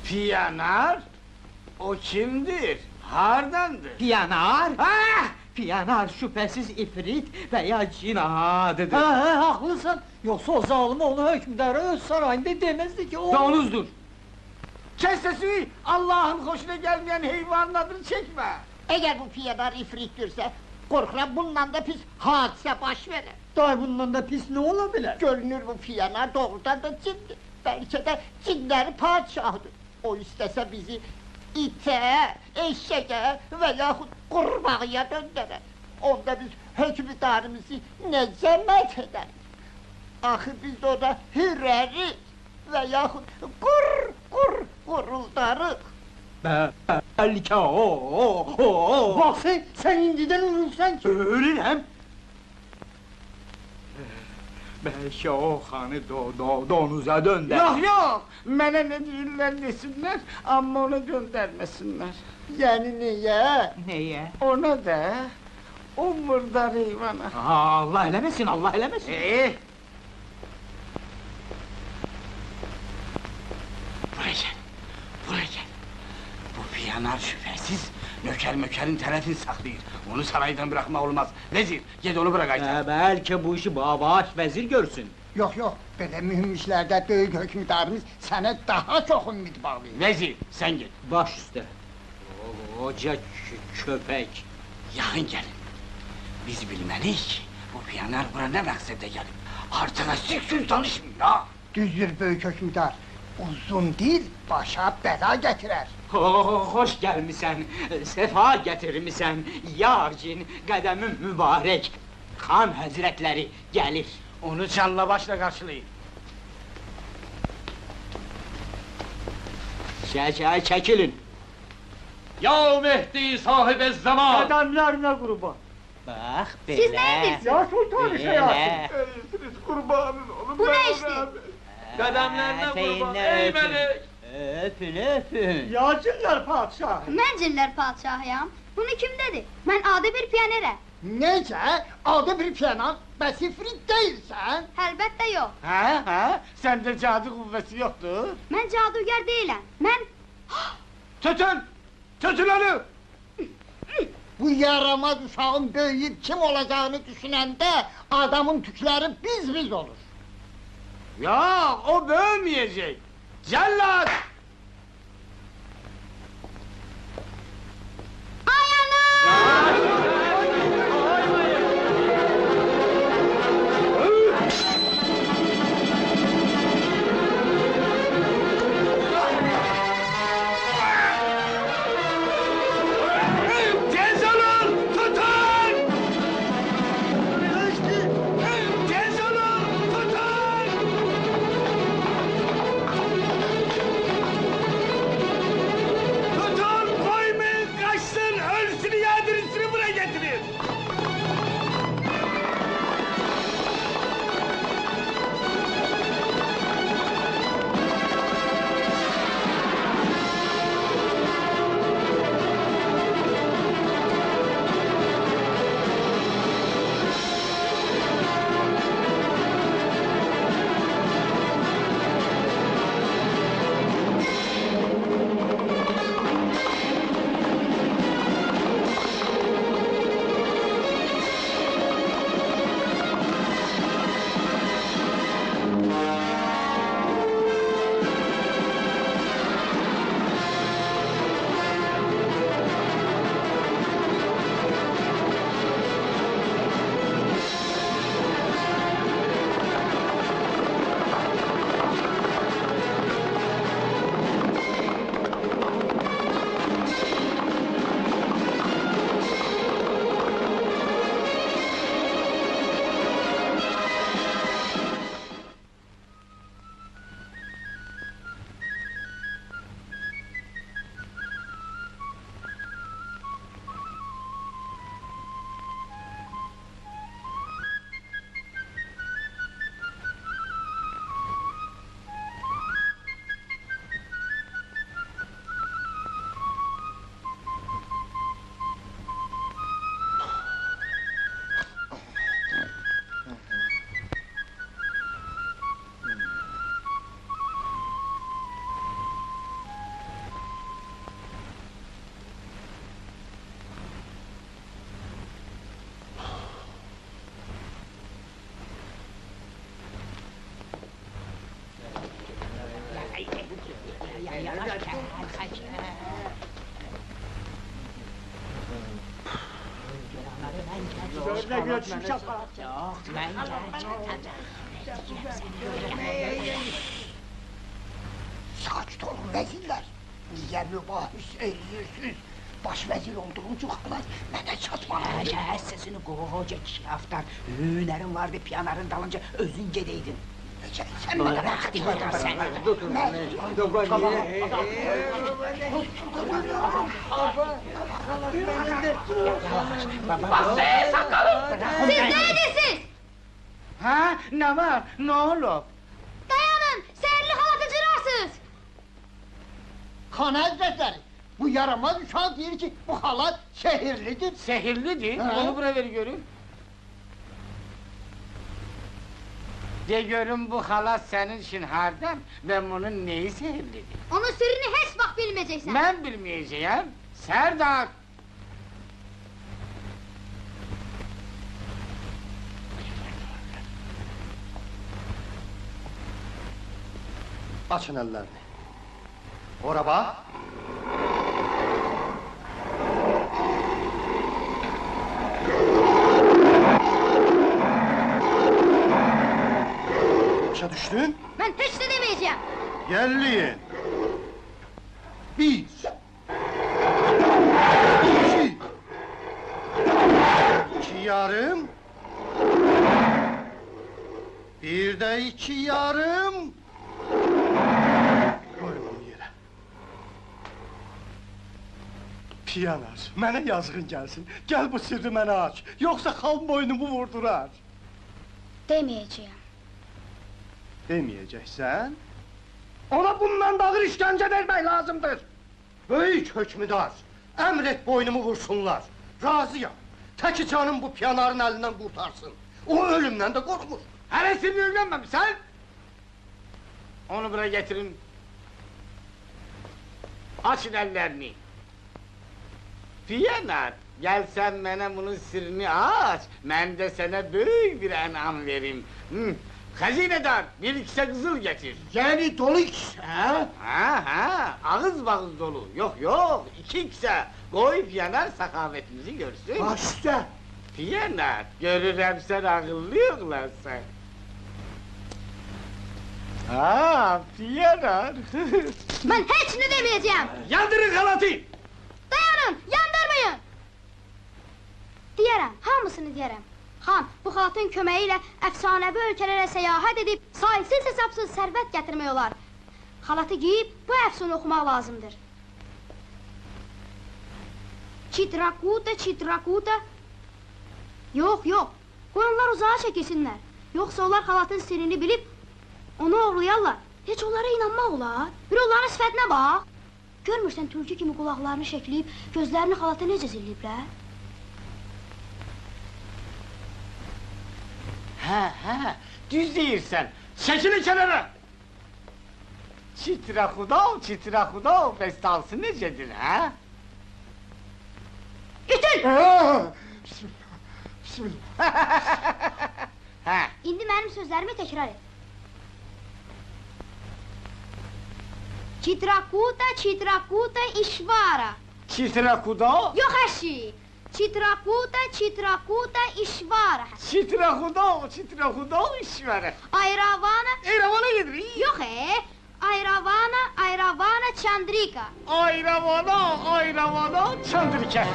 Piyanar? O kimdir? Hardandır? Piyanar! Ah! Piyanar şüphesiz ifrit veya cin adıdır. Haklısın. Yoksa o zalim onu hükümdara öz sarayında demezdi ki o... Donuzdur! Kes sesini! Allah'ın hoşuna gelmeyen hayvanın adını çekme! Eğer bu piyanar ifrittirse, korkuram bundan da pis hadise baş verir. Day bundan da pis ne olabilir? Görünür bu piyanar doğrudan da cindir. Belki de cinlerin padişahıdır. O istese bizi ite, eşeğe veyahut kurbağaya döndürür. Onda biz hükümdarımızı ne zemet ederiz. Ahı biz ona hüreriz veyahut kuruldarız. Belki o. Bak sen inciden ölürsen ki... Ölürəm. Belki o xanı donuza döndər. Yok yok! Mene ne değiller desinler, ama ona göndermesinler. Yani niye? Neyə? Ona da, o murdar hayvana. Allah eləməsin, Allah eləməsin. Buraya gel, buraya gel. Bu piyanar şüphesiz, nöker mökerin tərəfini saxlayır. Onu saraydan bırakma olmaz. Vezir, ged onu bırak ayta. Belki bu işi babaş vezir görsün. Yok yok, böyle mühim işlerde büyük hükümdarımız sana daha çok ümit bağlıyor. Vezir, sen git. Baş üstə. Koca köpek. Yaxın gelin. Biz bilmeliyiz ki, bu piyanar bura ne məqsədə gelip. Artına siksün tanışmıyor ha! Düzdür büyük hükümdar, uzun dil başa bela getirer. Hoş gelmişsen, sefa getirmişsen. Ya cin, qədəmin mübarək. Xan həzrətləri gəlir. Onu canla başla karşılayın. Çəkilin. Ya Mehdi sahibi zaman! Adamlarına kurban. Bax, belə. Siz nəyirsiniz? Ya sultan Belə. Öyüsünüz kurbanın oğlum. Bu ne işti? Qədəmlərinə qurban, Ətəyinə ey öpün. melek! Öpün. Yağcınlar padişahı. Mən cinlər padişahıyam. Bunu kim dedi? Mən adi bir piyanərəm. Neyse, adı bir piyanar, besifrit değilsen. Əlbəttə yox. Ha? Sende cadı kuvveti yoktu. Mən cadugar deyiləm. Mən... Tutun! Tutun onu! Bu yaramaz uşağın büyüyüp kim olacağını düşünende adamın tükleri biz olur. Ya o bölmeyecek. Cellat! Tez olun! Tutun! Tez olun! Tutun! Gözle göçmüşəm. Sakit olun vezirler. Niye mübahiş ediyorsunuz? Baş vezir olduğum için halat mənə çatmalı. Kes sesini koca kişaftar. Hünerin vardı piyanarın dalınca özün gedeydin. Sen bana vakti var sen. Siz neredesiniz? Ha? Ne var? Ne oldu? Dayanın! Seherli halatı cırarsınız! Xan Həzrətləri, bu yaramaz uşaq deyir ki, bu halat şehirlidir. Sehirlidir. Ha? Onu buraya ver görün. De görün bu halat senin için hardan ve bunun neyi sehirlidir? Onun sırrını hiç bak bilmeyeceksin. Ben bilmeyeceğim. Serdar! Açın ellerini. Ora bax. Başa düşdün? Ben hiç de demeyeceğim. Gəlliyin. Bir. İki. İki yarım. Bir de iki yarım. Qoyun onu yerə. Piyanar, mənə yazığın gəlsin. Gəl bu sirri mənə aç. Yoxsa xan boynumu vurdurar. Demeyeceğim. Deməyəcəksən? Ona bundan da ağır işgəncə vermək lazımdır. Böyük hökmüdar, əmr et boynumu vursunlar. Razıyam. Təki canım bu piyanarın əlindən qurtarsın. O ölümdən də qorxmur. Hele sinirlenmem sen! Onu buraya getirin. Açın ellerini. Piyanar, gel sen bana bunun sırrını aç. Ben de sana büyük bir enam vereyim. Hazinedar, bir ikisi kızıl getir. Yani dolu kişi, ha? Ha, ağız bağız dolu. Yok yok, iki kise. Koy Piyanar sakavetimizi görsün. Başta. Piyanar, görürüm sen akıllı yoklar sen. Piyanar. Ben hiç ne demeyeceğim. Yandırın halatı! Dayanın, yandırmayın! Diyərəm, hamısını diyərəm. Xan, bu xalatın köməyi ilə əfsanəvi ölkələrə səyahət edib, sayısız hesabsız sərvət gətirmək olar. Xalatı giyib, bu əfsanı oxumaq lazımdır. Çitrakuta, çitrakuta... Yox, yox, qoyunlar uzağa çəkilsinlər. Yoxsa onlar xalatın sirrini bilib, onu oğurlayarlar. Heç onlara inanmaq olar. Bir onların sifətinə bax. Görmürsən tülkü kimi qulaqlarını şəkləyib, gözlərini xalata necə zilləyiblər? Ha, düz deyirsən. Çəkilin kənara! Çitrakudav, festansı necədir, ha? İtil! Ha, İndi mənim sözlərimi təkrar et. Çitrakuta, çitrakuta, işvara. çitrakudav, Yox əşi! Çitrakuta, çitrakuta, işvara. çitrakudav iş var. Ayravana... Eyravana gedir. Yox ayravana, çandrika. Ayravana, çandırken.